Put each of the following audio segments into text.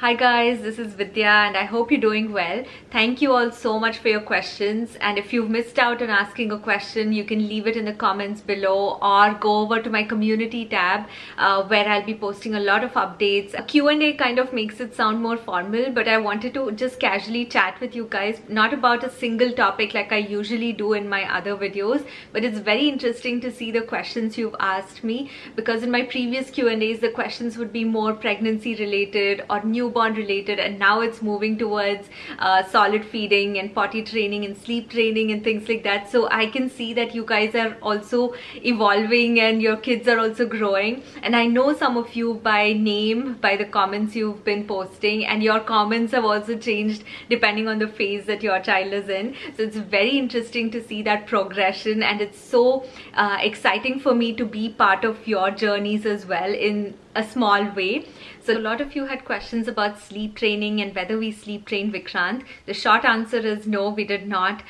Hi guys, this is Vidya and I hope you're doing well. Thank you all so much for your questions, and if you've missed out on asking a question, you can leave it in the comments below or go over to my community tab where I'll be posting a lot of updates. A Q&A kind of makes it sound more formal, but I wanted to just casually chat with you guys, not about a single topic like I usually do in my other videos, but it's very interesting to see the questions you've asked me, because in my previous Q&As the questions would be more pregnancy related or newborn related, and now it's moving towards solid feeding and potty training and sleep training and things like that. So I can see that you guys are also evolving and your kids are also growing, and I know some of you by name, by the comments you've been posting, and your comments have also changed depending on the phase that your child is in. So it's very interesting to see that progression, and it's so exciting for me to be part of your journeys as well in a small way. So a lot of you had questions about sleep training and whether we sleep trained Vikrant. The short answer is no, we did not.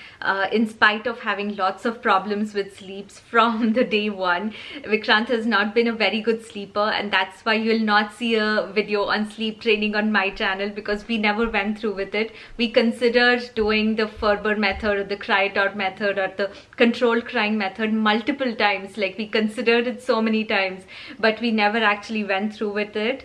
In spite of having lots of problems with sleeps from the day one, Vikrant has not been a very good sleeper, and that's why you'll not see a video on sleep training on my channel, because we never went through with it. We considered doing the Ferber method or the cry it out method or the controlled crying method multiple times. Like, we considered it so many times, but we never actually went through with it.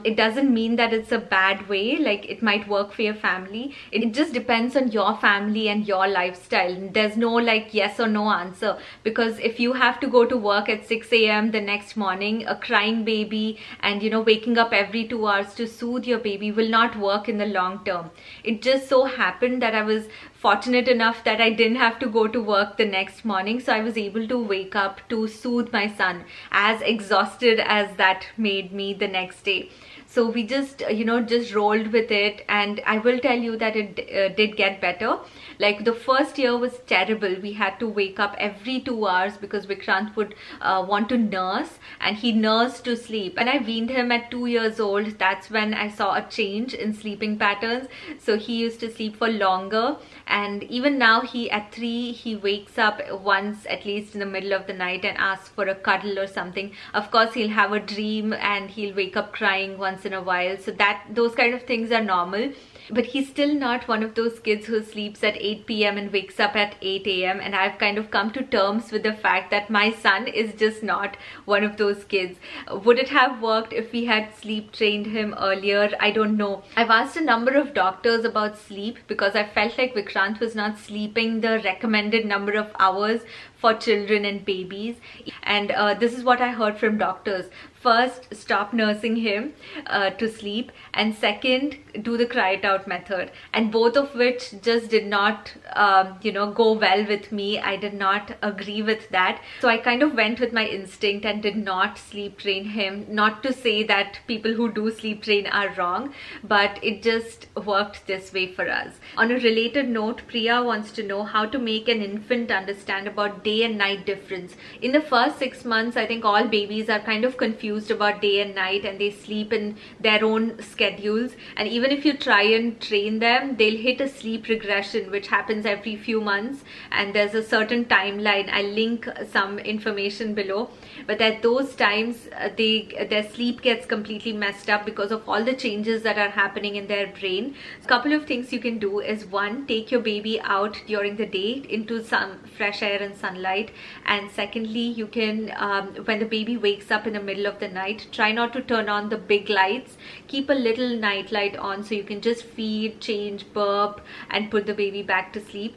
It doesn't mean that it's a bad way, like it might work for your family. It just depends on your family and your lifestyle. There's no like yes or no answer, because if you have to go to work at 6 a.m. the next morning, a crying baby and waking up every 2 hours to soothe your baby will not work in the long term. It just so happened that I was fortunate enough that I didn't have to go to work the next morning, so I was able to wake up to soothe my son, as exhausted as that made me the next day. So we just just rolled with it, and I will tell you that it did get better. Like, the first year was terrible. We had to wake up every 2 hours because Vikrant would want to nurse, and he nursed to sleep. And I weaned him at 2 years old. That's when I saw a change in sleeping patterns. So he used to sleep for longer, and even now at 3 he wakes up once at least in the middle of the night and asks for a cuddle or something. Of course, he'll have a dream and he'll wake up crying once in a while, so those kind of things are normal. But he's still not one of those kids who sleeps at 8 p.m. and wakes up at 8 a.m. And I've kind of come to terms with the fact that my son is just not one of those kids. Would it have worked if we had sleep trained him earlier? I don't know. I've asked a number of doctors about sleep, because I felt like Vikrant was not sleeping the recommended number of hours for children and babies. And this is what I heard from doctors. First, stop nursing him to sleep, and second, do the cry it out method, and both of which just did not go well with me. I did not agree with that, so I kind of went with my instinct and did not sleep train him. Not to say that people who do sleep train are wrong, but it just worked this way for us. On a related note, Priya wants to know how to make an infant understand about day and night difference. In the first 6 months, I think all babies are kind of confused about day and night, and they sleep in their own schedules, and even if you try and train them, they'll hit a sleep regression which happens every few months, and there's a certain timeline. I'll link some information below, but at those times their sleep gets completely messed up because of all the changes that are happening in their brain. A couple of things you can do is, one, take your baby out during the day into some fresh air and sunlight, and secondly, you can when the baby wakes up in the middle of the night, try not to turn on the big lights. Keep a little night light on so you can just feed, change, burp, and put the baby back to sleep.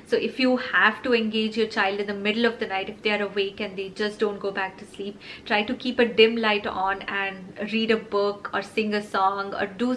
So if you have to engage your child in the middle of the night, if they are awake and they just don't go back to sleep, try to keep a dim light on and read a book or sing a song or do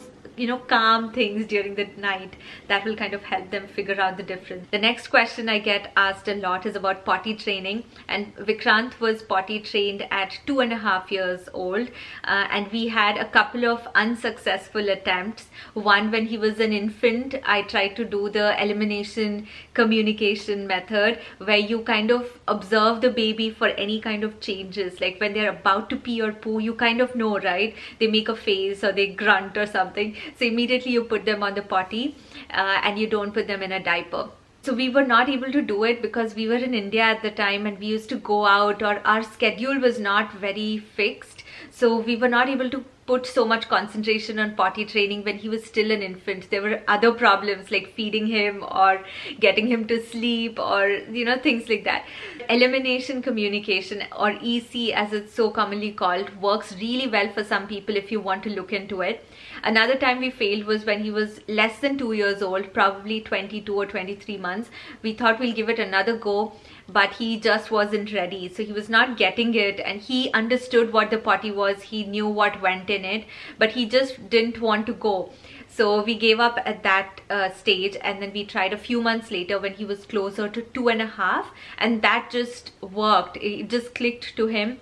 calm things during the night. That will kind of help them figure out the difference. The next question I get asked a lot is about potty training, and Vikrant was potty trained at 2.5 years old, and we had a couple of unsuccessful attempts. One, when he was an infant, I tried to do the elimination communication method, where you kind of observe the baby for any kind of changes. Like, when they're about to pee or poo, you kind of know, right? They make a face or they grunt or something. So immediately you put them on the potty and you don't put them in a diaper. So we were not able to do it because we were in India at the time and we used to go out, or our schedule was not very fixed. So we were not able to put so much concentration on potty training when he was still an infant. There were other problems like feeding him or getting him to sleep, or things like that. Elimination communication, or EC as it's so commonly called, works really well for some people if you want to look into it. Another time we failed was when he was less than 2 years old, probably 22 or 23 months. We thought we'll give it another go, but he just wasn't ready. So he was not getting it, and he understood what the potty was. He knew what went in it, but he just didn't want to go. So we gave up at that stage, and then we tried a few months later when he was closer to 2.5, and that just worked. It just clicked to him.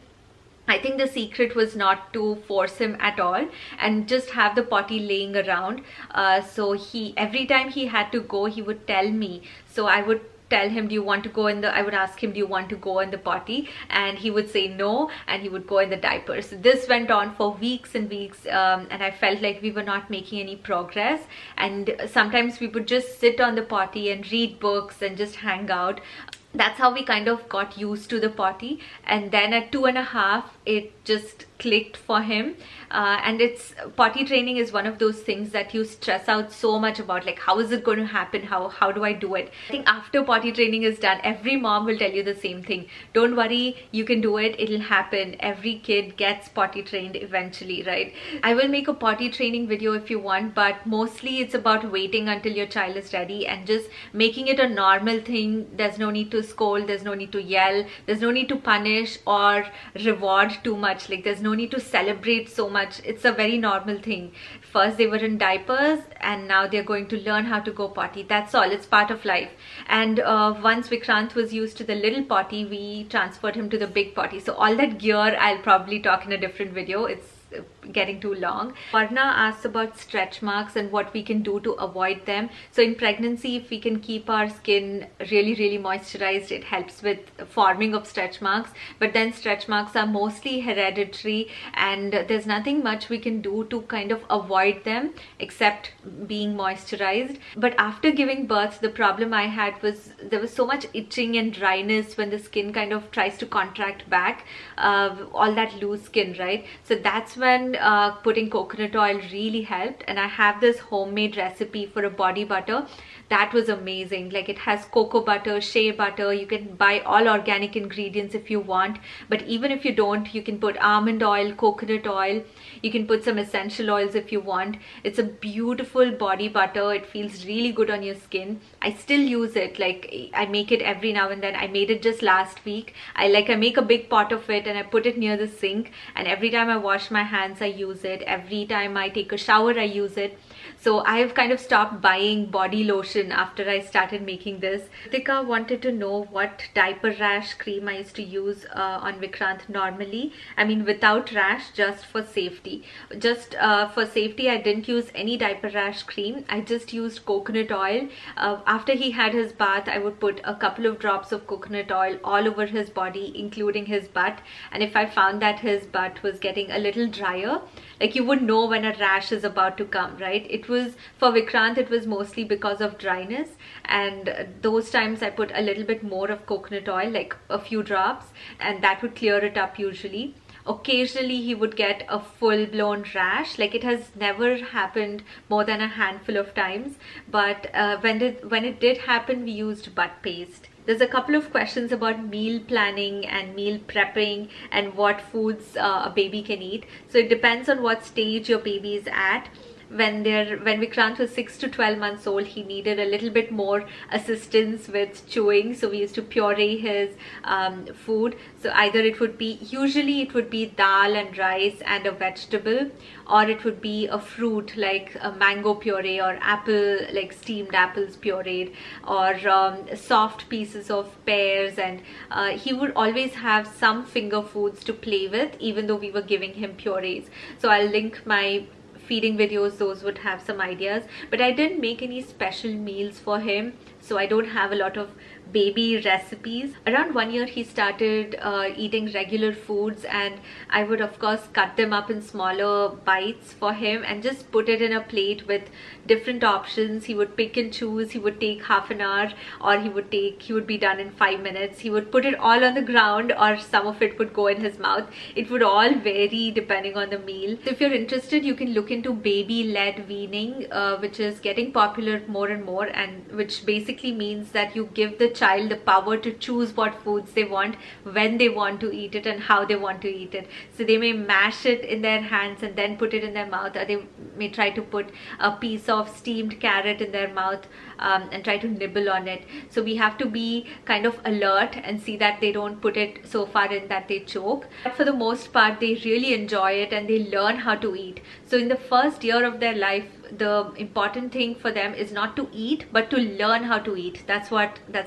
I think the secret was not to force him at all and just have the potty laying around. So every time he had to go, he would tell me. So I would tell him, do you want to go I would ask him, do you want to go in the potty? And he would say no, and he would go in the diaper. So this went on for weeks and weeks, and I felt like we were not making any progress. And sometimes we would just sit on the potty and read books and just hang out. That's how we kind of got used to the potty. And then at 2.5, it just clicked for him. And potty training is one of those things that you stress out so much about, like how is it going to happen, how do I do it? I think after potty training is done, every mom will tell you the same thing. Don't worry, you can do it, it'll happen. Every kid gets potty trained eventually, right? I will make a potty training video if you want, but mostly it's about waiting until your child is ready and just making it a normal thing. There's no need to scold, there's no need to yell, there's no need to punish or reward too much. Like there's no need to celebrate so much. It's a very normal thing. First they were in diapers, and now they're going to learn how to go potty. That's all. It's part of life. And once Vikrant was used to the little potty, we transferred him to the big potty. So all that gear I'll probably talk in a different video. It's getting too long. Varna asked about stretch marks and what we can do to avoid them. So in pregnancy, if we can keep our skin really moisturized, it helps with forming of stretch marks. But then stretch marks are mostly hereditary, and there's nothing much we can do to kind of avoid them except being moisturized. But after giving birth, the problem I had was there was so much itching and dryness when the skin kind of tries to contract back, all that loose skin, right? So that's when putting coconut oil really helped. And I have this homemade recipe for a body butter that was amazing. Like it has cocoa butter, shea butter. You can buy all organic ingredients if you want, but even if you don't, you can put almond oil, coconut oil. You can put some essential oils if you want. It's a beautiful body butter. It feels really good on your skin. I still use it. Like I make it every now and then. I made it just last week. I make a big pot of it and I put it near the sink, and every time I wash my hands I use it. Every time I take a shower I use it. So I have kind of stopped buying body lotion after I started making this. Ritika wanted to know what diaper rash cream I used to use on Vikrant normally. I mean without rash, just for safety. Just for safety, I didn't use any diaper rash cream. I just used coconut oil. After he had his bath, I would put a couple of drops of coconut oil all over his body, including his butt. And if I found that his butt was getting a little drier, like you would know when a rash is about to come, right? It was for Vikrant, it was mostly because of dryness, and those times I put a little bit more of coconut oil, like a few drops, and that would clear it up usually. Occasionally he would get a full-blown rash. Like it has never happened more than a handful of times, but when it did happen, we used butt paste. There's a couple of questions about meal planning and meal prepping and what foods a baby can eat. So it depends on what stage your baby is at. When Vikrant was 6 to 12 months old, he needed a little bit more assistance with chewing, so we used to puree his food. So either usually it would be dal and rice and a vegetable, or it would be a fruit like a mango puree or apple, like steamed apples pureed, or soft pieces of pears. And he would always have some finger foods to play with, even though we were giving him purees. So I'll link my feeding videos, those would have some ideas. But I didn't make any special meals for him, so I don't have a lot of baby recipes. Around 1 year he started eating regular foods, and I would of course cut them up in smaller bites for him and just put it in a plate with different options. He would pick and choose. He would take half an hour, or he would be done in 5 minutes. He would put it all on the ground, or some of it would go in his mouth. It would all vary depending on the meal. So if you're interested, you can look into baby-led weaning, which is getting popular more and more, and which basically means that you give the child the power to choose what foods they want, when they want to eat it, and how they want to eat it. So they may mash it in their hands and then put it in their mouth, or they may try to put a piece of steamed carrot in their mouth and try to nibble on it. So we have to be kind of alert and see that they don't put it so far in that they choke. But for the most part, they really enjoy it and they learn how to eat. So in the first year of their life, the important thing for them is not to eat, but to learn how to eat. That's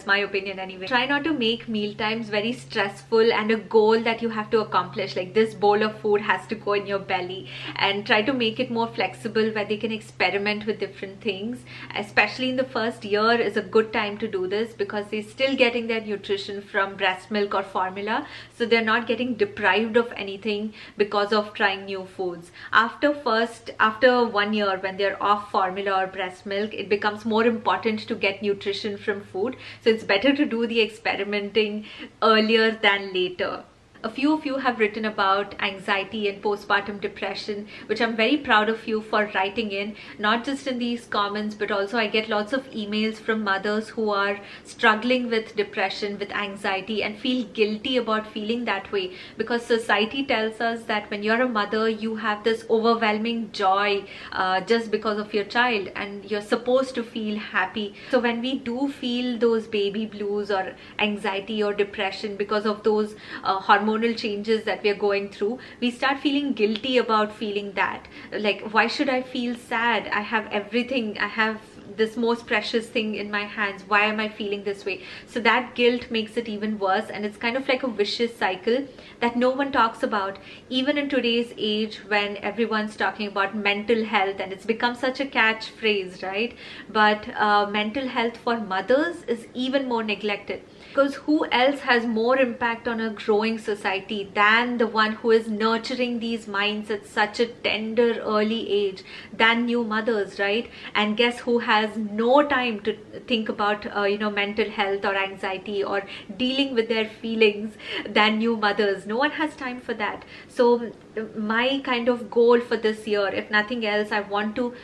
my opinion anyway. Try not to make meal times very stressful and a goal that you have to accomplish, like this bowl of food has to go in your belly, and try to make it more flexible where they can experiment with different things. Especially in the first year is a good time to do this, because they're still getting their nutrition from breast milk or formula, so they're not getting deprived of anything because of trying new foods. After 1 year, when they're off formula or breast milk, it becomes more important to get nutrition from food. So it's better to do the experimenting earlier than later. A few of you have written about anxiety and postpartum depression, which I'm very proud of you for writing in, not just in these comments, but also I get lots of emails from mothers who are struggling with depression, with anxiety, and feel guilty about feeling that way, because society tells us that when you're a mother, you have this overwhelming joy just because of your child, and you're supposed to feel happy. So when we do feel those baby blues or anxiety or depression because of those hormonal changes that we are going through, we start feeling guilty about feeling that. Like, why should I feel sad? I have everything. I have this most precious thing in my hands. Why am I feeling this way? So that guilt makes it even worse, and it's kind of like a vicious cycle that no one talks about, even in today's age when everyone's talking about mental health, and it's become such a catchphrase, right? But mental health for mothers is even more neglected, because who else has more impact on a growing society than the one who is nurturing these minds at such a tender early age than new mothers, right? And guess who has no time to think about mental health or anxiety or dealing with their feelings than new mothers. No one has time for that. So my kind of goal for this year, if nothing else, I want to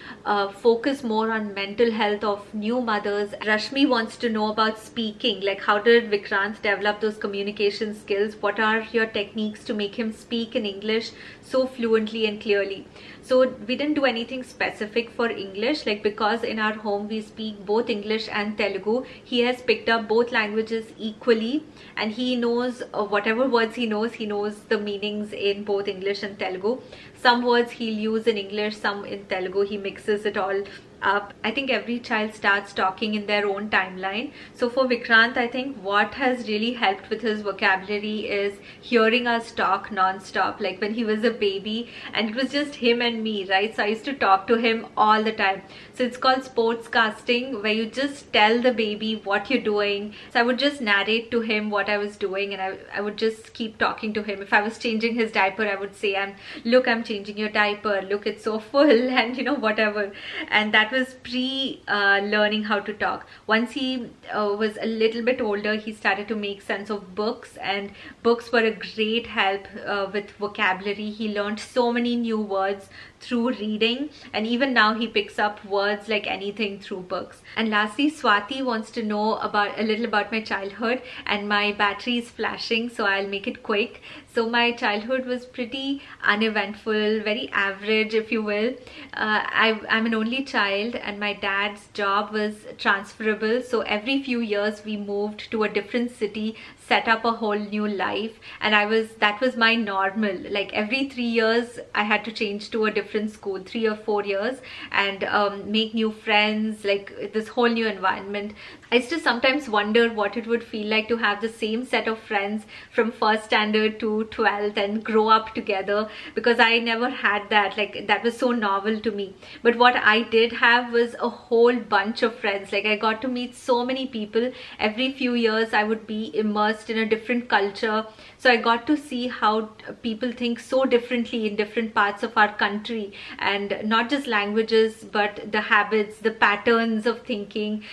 focus more on mental health of new mothers. Rashmi wants to know about speaking, like how did Vikrant develop those communication skills? What are your techniques to make him speak in English so fluently and clearly? So we didn't do anything specific for English, like because in our home we speak both English and Telugu. He has picked up both languages equally, and he knows whatever words he knows the meanings in both English and Telugu. Some words he'll use in English, some in Telugu. He mixes it all up. I think every child starts talking in their own timeline. So for Vikrant, I think what has really helped with his vocabulary is hearing us talk non-stop, like when he was a baby and it was just him and me, right? So I used to talk to him all the time. So it's called sportscasting, where you just tell the baby what you're doing. So I would just narrate to him what I was doing, and I would just keep talking to him. If I was changing his diaper, I would say, look, I'm changing your diaper, look, it's so full, and whatever. And that was learning how to talk. Once he was a little bit older, he started to make sense of books, and books were a great help with vocabulary. He learned so many new words through reading, and even now he picks up words like anything through books. And lastly, Swati wants to know a little about my childhood, and my battery is flashing, so I'll make it quick. So my childhood was pretty uneventful, very average, if you will. I'm an only child, and my dad's job was transferable, so every few years we moved to a different city, set up a whole new life, and that was my normal. Like every 3 years I had to change to a different different school, 3 or 4 years, and make new friends, like this whole new environment. I used to sometimes wonder what it would feel like to have the same set of friends from first standard to 12th and grow up together, because I never had that. Like, that was so novel to me. But what I did have was a whole bunch of friends. Like, I got to meet so many people. Every few years I would be immersed in a different culture, so I got to see how people think so differently in different parts of our country, and not just languages, but the habits, the patterns of thinking,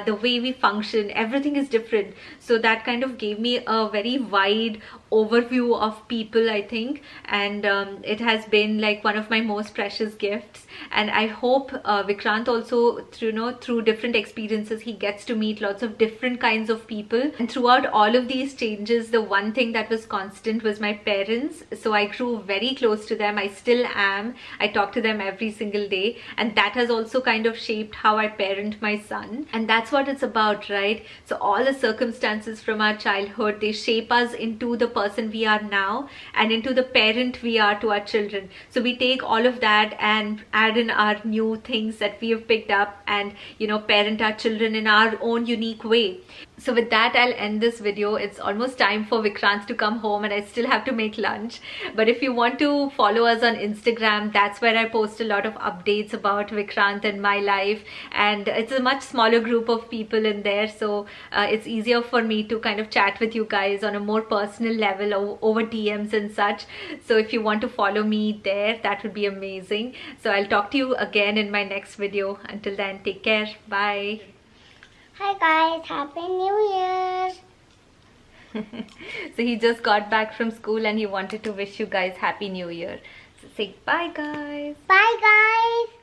the way we function, everything is different. So that kind of gave me a very wide overview of people, I think, and it has been like one of my most precious gifts. And I hope Vikrant also, through different experiences, he gets to meet lots of different kinds of people. And throughout all of these changes, the one thing that was constant was my parents. So I grew very close to them. I still am. I talk to them every single day, and that has also kind of shaped how I parent my son. And that's what it's about, right? So all the circumstances from our childhood, they shape us into the person we are now and into the parent we are to our children. So we take all of that and add in our new things that we have picked up, and parent our children in our own unique way. So with that, I'll end this video. It's almost time for Vikrant to come home, and I still have to make lunch. But if you want to follow us on Instagram, that's where I post a lot of updates about Vikrant and my life, and it's a much smaller group of people in there, so it's easier for me to kind of chat with you guys on a more personal level over DMs and such. So if you want to follow me there, that would be amazing. So I'll talk to you again in my next video. Until then, take care. Bye. Hi guys, Happy New Year! So he just got back from school and he wanted to wish you guys Happy New Year. So say bye guys. Bye guys!